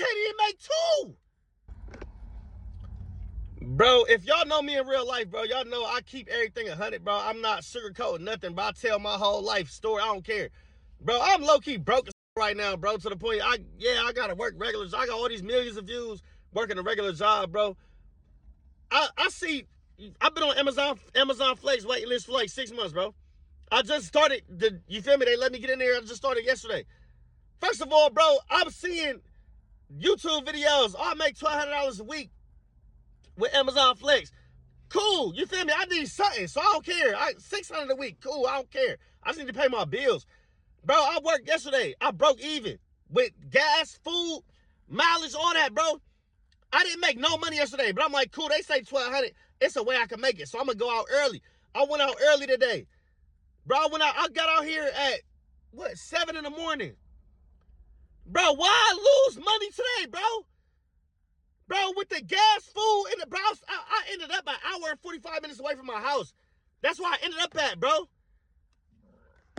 can't even make two. Bro, if y'all know me in real life, bro, y'all know I keep everything 100, bro. I'm not sugarcoating nothing, bro. I tell my whole life story. I don't care. Bro, I'm low-key broke as right now, bro, to the point, I gotta work regular. I got all these millions of views working a regular job, bro. I see, I've been on Amazon Flex waiting list for like 6 months, bro. I just started, you feel me? They let me get in there. I just started yesterday. First of all, bro, I'm seeing YouTube videos. I make $1,200 a week with Amazon Flex. Cool, you feel me? I need something, so I don't care. $600 a week, cool, I don't care. I just need to pay my bills. Bro, I worked yesterday. I broke even with gas, food, mileage, all that, bro. I didn't make no money yesterday, but I'm like, cool, they say $1,200. It's a way I can make it, so I'm going to go out early. I went out early today. Bro, I got out here at, 7 in the morning. Bro, why I lose money today, bro? Bro, with the gas, food, and the bro, I ended up an hour and 45 minutes away from my house. That's where I ended up at, bro.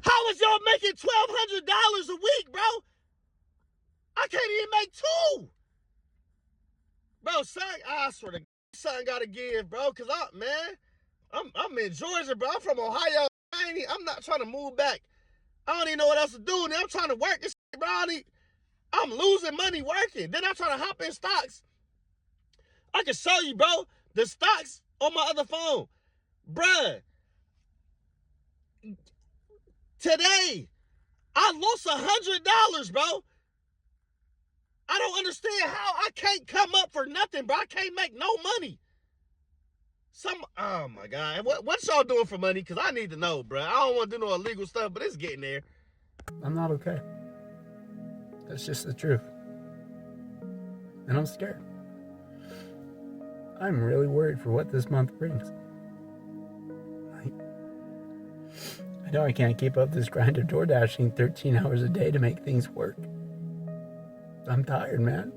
How is y'all making $1,200 a week, bro? I can't even make two. Bro, son, I swear to God, something gotta give, bro. Cause I'm in Georgia, bro. I'm from Ohio. I'm not trying to move back. I don't even know what else to do. Now I'm trying to work this shit, bro. I'm losing money working. Then I'm trying to hop in stocks. I can show you, bro, the stocks on my other phone. Bruh. Today, I lost $100, bro. I don't understand how I can't come up for nothing, bro. I can't make no money. Oh my God. What y'all doing for money? Because I need to know, bro. I don't want to do no illegal stuff, but it's getting there. I'm not okay. That's just the truth. And I'm scared. I'm really worried for what this month brings. I know I can't keep up this grind of DoorDashing 13 hours a day to make things work. I'm tired, man.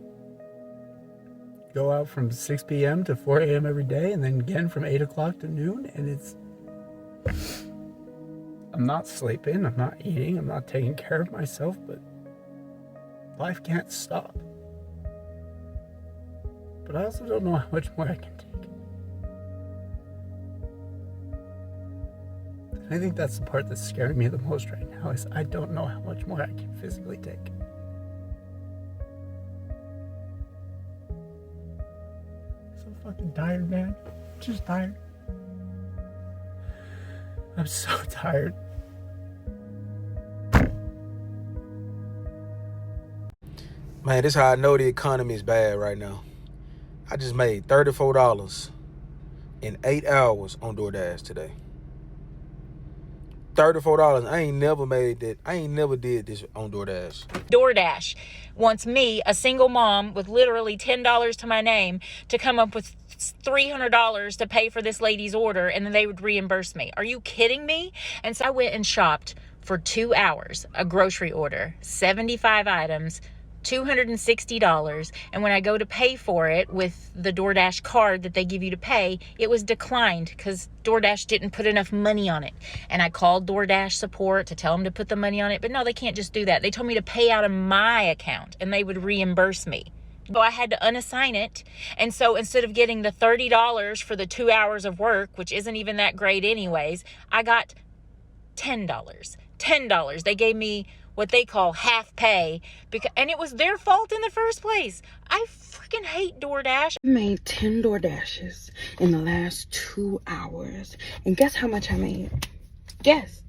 Go out from 6 p.m. to 4 a.m. every day, and then again from 8 o'clock to noon, and I'm not sleeping, I'm not eating, I'm not taking care of myself, but life can't stop. But I also don't know how much more I can take. I think that's the part that's scaring me the most right now, is I don't know how much more I can physically take. I'm so fucking tired, man. I'm just tired. I'm so tired. Man, this is how I know the economy is bad right now. I just made $34 in 8 hours on DoorDash today. $34. I ain't never made that. I ain't never did this on DoorDash. DoorDash wants me, a single mom with literally $10 to my name, to come up with $300 to pay for this lady's order, and then they would reimburse me. Are you kidding me? And so I went and shopped for 2 hours, a grocery order, 75 items, $260, and when I go to pay for it with the DoorDash card that they give you to pay, it was declined because DoorDash didn't put enough money on it. And I called DoorDash support to tell them to put the money on it, but no, they can't just do that. They told me to pay out of my account and they would reimburse me. So I had to unassign it. And so instead of getting the $30 for the 2 hours of work, which isn't even that great anyways, I got $10. They gave me what they call half pay, and it was their fault in the first place. I freaking hate DoorDash. I made 10 DoorDashes in the last 2 hours. And guess how much I made? Guess.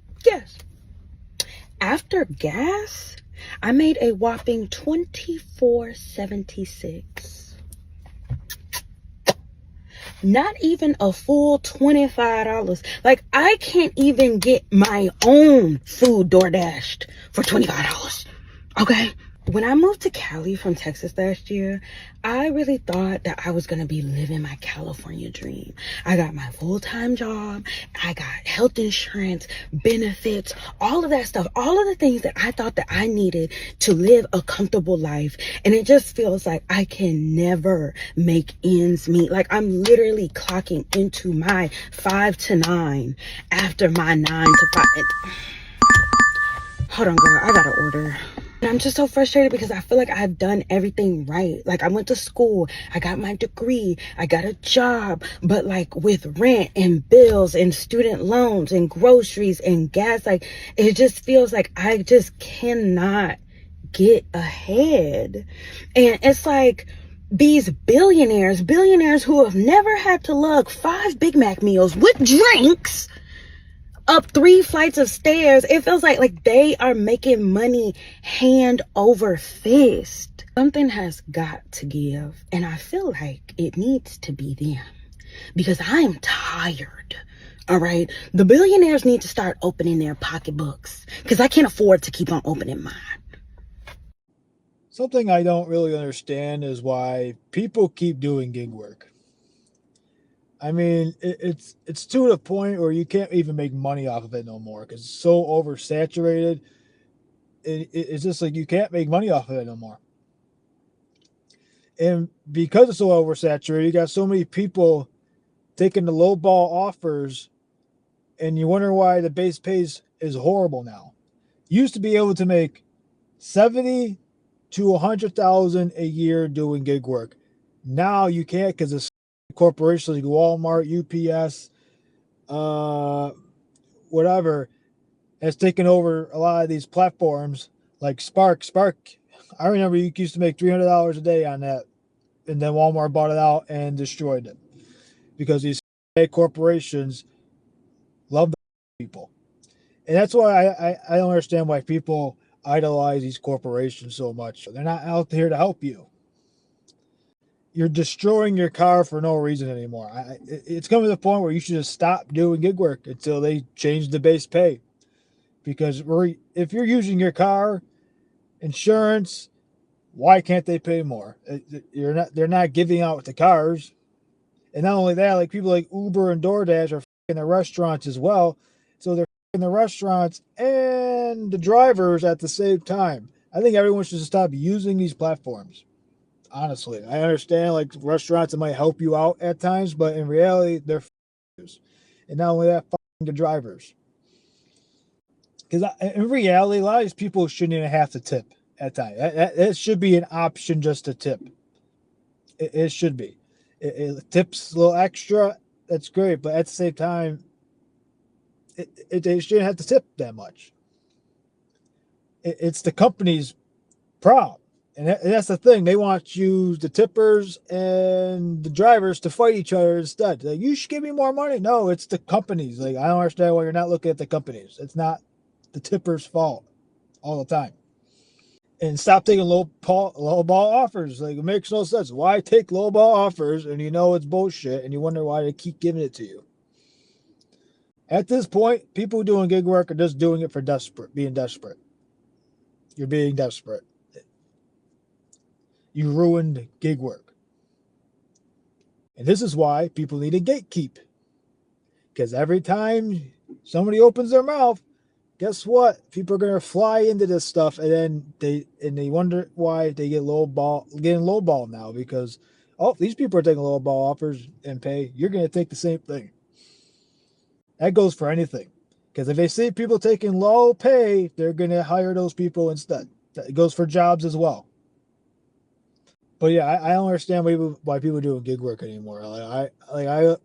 After gas, I made a whopping $24.76. Not even a full $25. Like, I can't even get my own food DoorDashed for $25. Okay? When I moved to Cali from Texas last year, I really thought that I was going to be living my California dream. I got my full-time job. I got health insurance, benefits, all of that stuff. All of the things that I thought that I needed to live a comfortable life. And it just feels like I can never make ends meet. Like, I'm literally clocking into my 5 to 9 after my 9 to 5. Hold on, girl. I got to order. And I'm just so frustrated because I feel like I've done everything right. Like, I went to school, I got my degree, I got a job, but like with rent and bills and student loans and groceries and gas, like it just feels like I just cannot get ahead. And it's like these billionaires who have never had to lug 5 Big Mac meals with drinks up 3 flights of stairs. It feels like they are making money hand over fist. Something has got to give, and I feel like it needs to be them because I'm tired. All right, the billionaires need to start opening their pocketbooks because I can't afford to keep on opening mine. Something I don't really understand is why people keep doing gig work. I mean, it's to the point where you can't even make money off of it no more because it's so oversaturated. It's just like you can't make money off of it no more. And because it's so oversaturated, you got so many people taking the low ball offers, and you wonder why the base pays is horrible now. You used to be able to make 70 to 100,000 a year doing gig work. Now you can't because it's corporations like Walmart, UPS, whatever, has taken over a lot of these platforms like Spark. I remember you used to make $300 a day on that, and then Walmart bought it out and destroyed it because these corporations love the people. And that's why I don't understand why people idolize these corporations so much. They're not out here to help you. You're destroying your car for no reason anymore. It's coming to the point where you should just stop doing gig work until they change the base pay. Because if you're using your car, insurance, why can't they pay more? They're not giving out the cars. And not only that, like people like Uber and DoorDash are in the restaurants as well. So they're in the restaurants and the drivers at the same time. I think everyone should stop using these platforms. Honestly, I understand like restaurants that might help you out at times, but in reality, they're and not only that, the drivers. Because in reality, a lot of these people shouldn't even have to tip at times. It should be an option just to tip. It should be. It tips a little extra. That's great, but at the same time, they shouldn't have to tip that much. It's the company's problem. And that's the thing. They want you, the tippers and the drivers, to fight each other instead. Like, you should give me more money. No, it's the companies. Like, I don't understand why you're not looking at the companies. It's not the tippers' fault all the time. And stop taking low ball offers. Like, it makes no sense. Why take low ball offers and you know it's bullshit and you wonder why they keep giving it to you? At this point, people doing gig work are just doing it for being desperate. You're being desperate. You ruined gig work. And this is why people need a gatekeep. Because every time somebody opens their mouth, guess what? People are gonna fly into this stuff, and then they wonder why they getting low ball now because these people are taking low ball offers and pay. You're gonna take the same thing. That goes for anything. Because if they see people taking low pay, they're gonna hire those people instead. It goes for jobs as well. But yeah, I don't understand why people do gig work anymore. I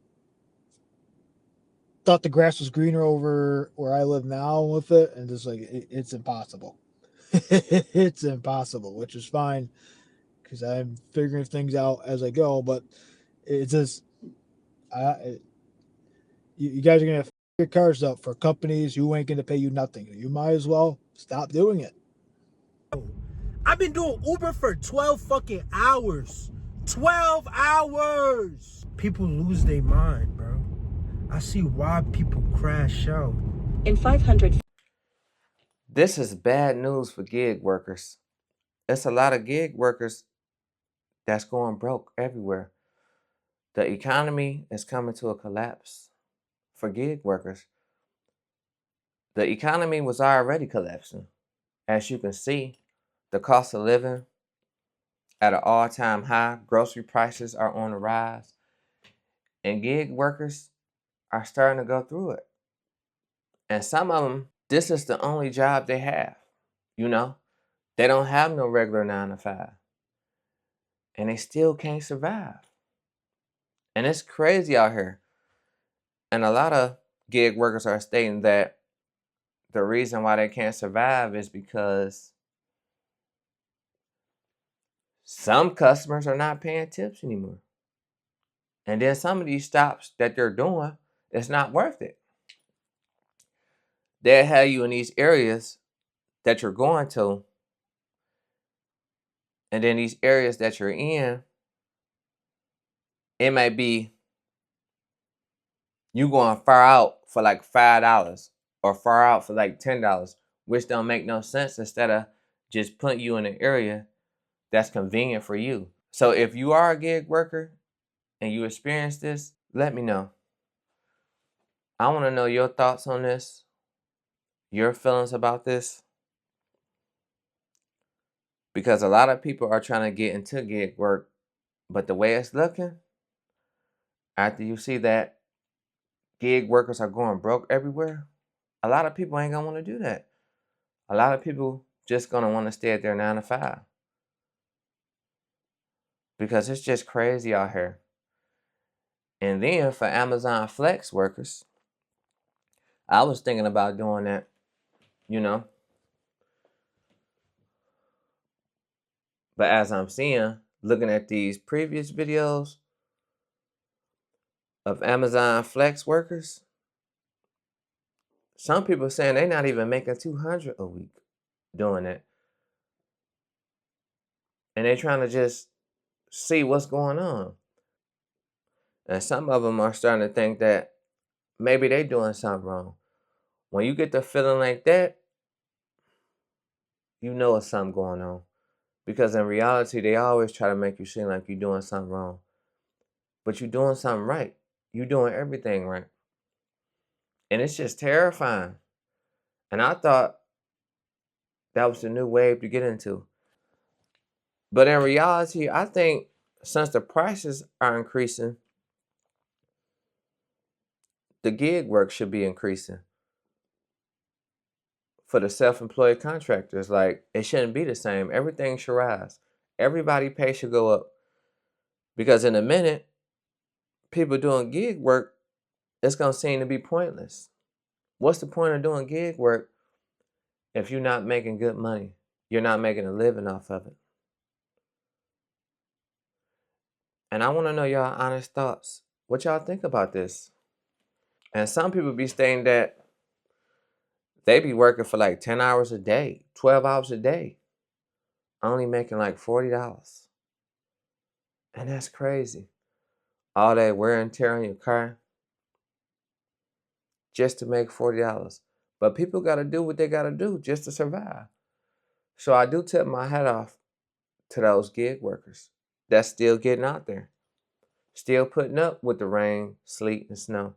thought the grass was greener over where I live now with it, and just like it's impossible. It's impossible, which is fine because I'm figuring things out as I go. But it's just, you guys are gonna f your cars up for companies who ain't gonna pay you nothing. You might as well stop doing it. I've been doing Uber for 12 fucking hours. 12 hours. People lose their mind, bro. I see why people crash out. In 500. This is bad news for gig workers. It's a lot of gig workers that's going broke everywhere. The economy is coming to a collapse for gig workers. The economy was already collapsing. As you can see, the cost of living at an all-time high, grocery prices are on the rise, and gig workers are starting to go through it. And some of them, this is the only job they have, you know? They don't have no regular 9 to 5. And they still can't survive. And it's crazy out here. And a lot of gig workers are stating that the reason why they can't survive is because some customers are not paying tips anymore. And then some of these stops that they're doing, it's not worth it. They'll have you in these areas that you're going to, and then these areas that you're in, it might be you going far out for like $5 or far out for like $10, which don't make no sense, instead of just putting you in an area that's convenient for you. So if you are a gig worker and you experience this, let me know. I want to know your thoughts on this, your feelings about this, because a lot of people are trying to get into gig work, but the way it's looking, after you see that gig workers are going broke everywhere, a lot of people ain't gonna want to do that. A lot of people just gonna want to stay at their 9 to 5 because it's just crazy out here. And then for Amazon Flex workers, I was thinking about doing that, But as I'm seeing, looking at these previous videos of Amazon Flex workers, some people saying they're not even making $200 a week doing it. And they're trying to just see what's going on. And some of them are starting to think that maybe they're doing something wrong. When you get the feeling like that, you know it's something going on. Because in reality, they always try to make you seem like you're doing something wrong. But you're doing something right. You're doing everything right. And it's just terrifying. And I thought that was the new wave to get into. But in reality, I think since the prices are increasing, the gig work should be increasing for the self-employed contractors. Like, it shouldn't be the same. Everything should rise. Everybody pay should go up. Because in a minute, people doing gig work, it's going to seem to be pointless. What's the point of doing gig work if you're not making good money? You're not making a living off of it. And I want to know y'all honest thoughts. What y'all think about this? And some people be saying that they be working for like 10 hours a day, 12 hours a day, only making like $40. And that's crazy. All that wear and tear on your car just to make $40. But people got to do what they got to do just to survive. So I do tip my hat off to those gig workers that's still getting out there, still putting up with the rain, sleet, and snow.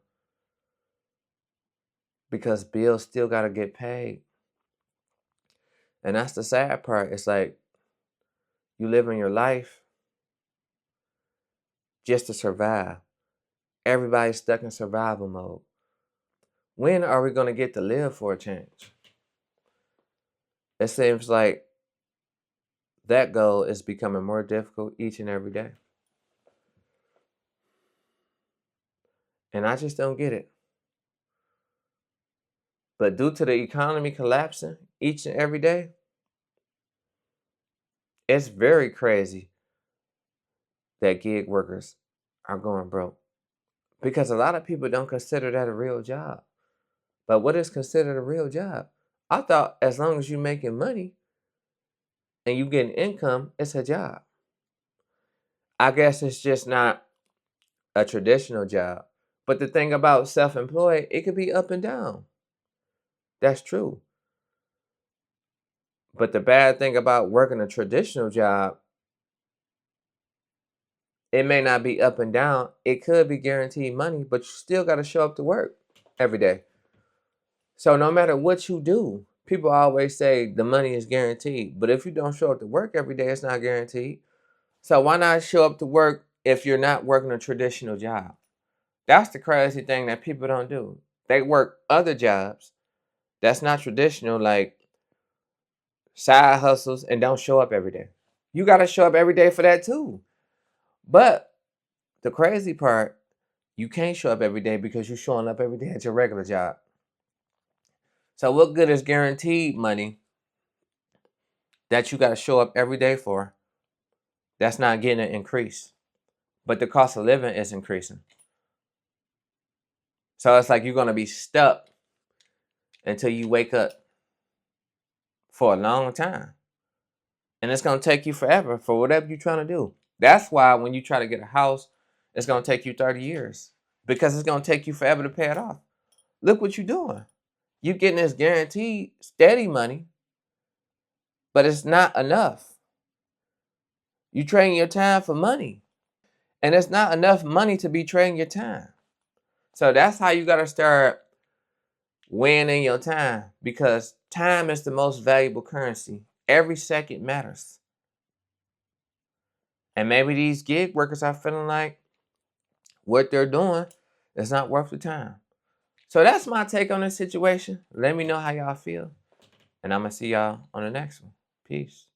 Because bills still got to get paid. And that's the sad part. It's like you living your life just to survive. Everybody's stuck in survival mode. When are we going to get to live for a change? It seems like that goal is becoming more difficult each and every day. And I just don't get it. But due to the economy collapsing each and every day, it's very crazy that gig workers are going broke. Because a lot of people don't consider that a real job. But what is considered a real job? I thought as long as you're making money and you getting income, it's a job. I guess it's just not a traditional job. But the thing about self-employed, it could be up and down. That's true. But the bad thing about working a traditional job, it may not be up and down. It could be guaranteed money, but you still got to show up to work every day. So no matter what you do, people always say the money is guaranteed. But if you don't show up to work every day, it's not guaranteed. So why not show up to work if you're not working a traditional job? That's the crazy thing that people don't do. They work other jobs that's not traditional, like side hustles, and don't show up every day. You got to show up every day for that too. But the crazy part, you can't show up every day because you're showing up every day at your regular job. So what good is guaranteed money that you got to show up every day for? That's not getting an increase. But the cost of living is increasing. So it's like you're going to be stuck until you wake up for a long time. And it's going to take you forever for whatever you're trying to do. That's why when you try to get a house, it's going to take you 30 years. Because it's going to take you forever to pay it off. Look what you're doing. You're getting this guaranteed steady money, but it's not enough. You're trading your time for money. And it's not enough money to be trading your time. So that's how you got to start weighing in your time. Because time is the most valuable currency. Every second matters. And maybe these gig workers are feeling like what they're doing is not worth the time. So that's my take on this situation. Let me know how y'all feel. And I'm going to see y'all on the next one. Peace.